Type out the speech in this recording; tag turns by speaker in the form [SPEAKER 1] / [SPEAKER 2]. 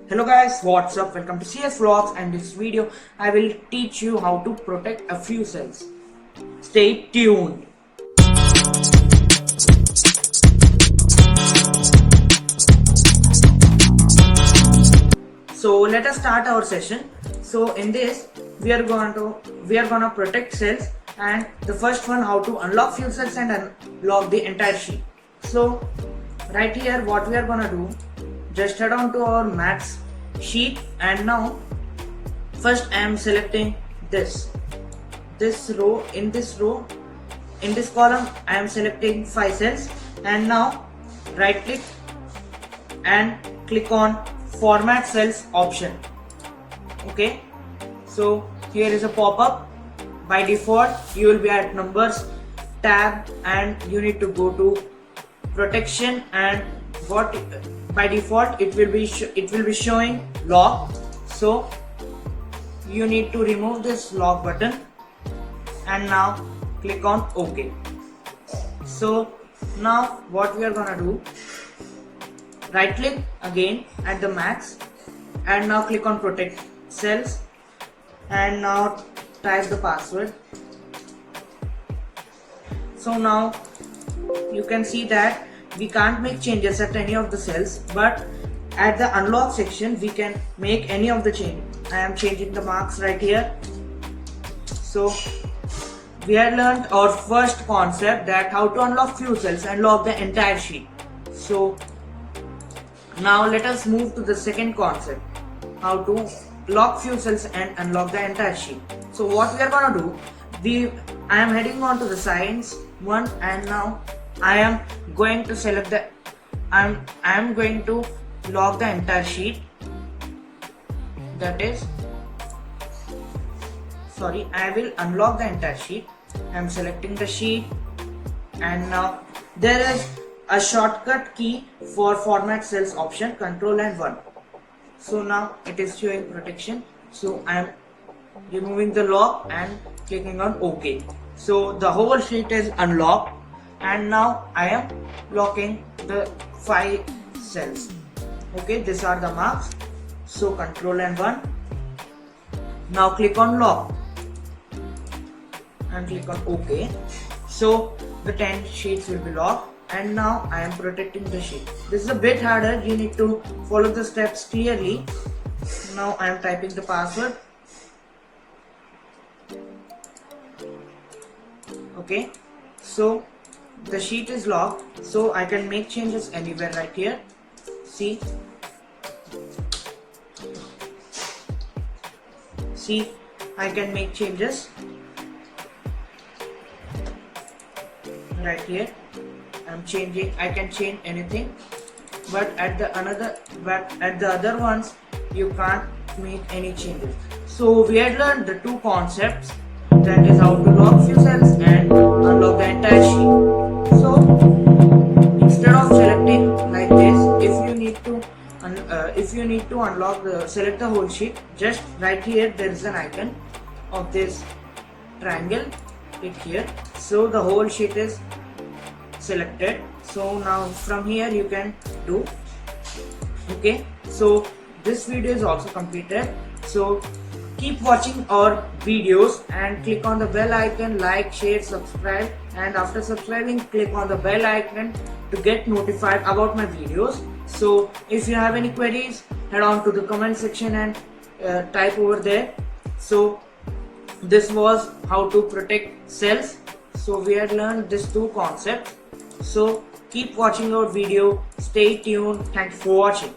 [SPEAKER 1] Hello guys, what's up? Welcome to CS Vlogs, and this video I will teach you how to protect a few cells. Stay tuned. So let us start our session. So in this we are gonna protect cells, and the first one, how to unlock few cells and unlock the entire sheet. So right here what we are gonna do, just head on to our max sheet, and now first I am selecting this row. In this column I am selecting 5 cells, and now right click and click on format cells option. Okay, so here is a pop-up. By default you will be at numbers tab, and you need to go to protection, and what by default it will be showing lock. So you need to remove this lock button, and now click on OK. So now what we are gonna do, right click again at the max, and now click on protect cells, and now type the password. So now you can see that we can't make changes at any of the cells, but at the unlock section we can make any of the change. I am changing the marks right here. So we have learned our first concept, that how to unlock few cells and lock the entire sheet. So now let us move to the second concept, how to lock few cells and unlock the entire sheet. So what we are gonna do, I am heading on to the science one, and now I am going to select the I am going to lock the entire sheet. That is, sorry, I will unlock the entire sheet. I am selecting the sheet, and now there is a shortcut key for format cells option, control and 1. So now it is showing protection, so I am removing the lock and clicking on OK. So the whole sheet is unlocked, and now I am locking the 5 cells. Okay, these are the marks. So control and 1. Now click on lock and click on OK. So the 10 sheets will be locked, and now I am protecting the sheet. This is a bit harder, you need to follow the steps clearly. Now I am typing the password. Okay, so the sheet is locked, so I can make changes anywhere right here. See, I can make changes right here. I can change anything, but at the other ones you can't make any changes. So we had learned the two concepts, that is how to lock few cells and unlock the entire sheet. So instead of selecting like this, if you need to select the whole sheet, just right here there is an icon of this triangle, click here. So the whole sheet is selected. So now from here you can do. Okay, so this video is also completed. So keep watching our videos and click on the bell icon, like, share, subscribe, and after subscribing click on the bell icon to get notified about my videos. So if you have any queries, head on to the comment section and type over there. So this was how to protect cells. So we had learned these two concepts. So keep watching our video, stay tuned, thanks for watching.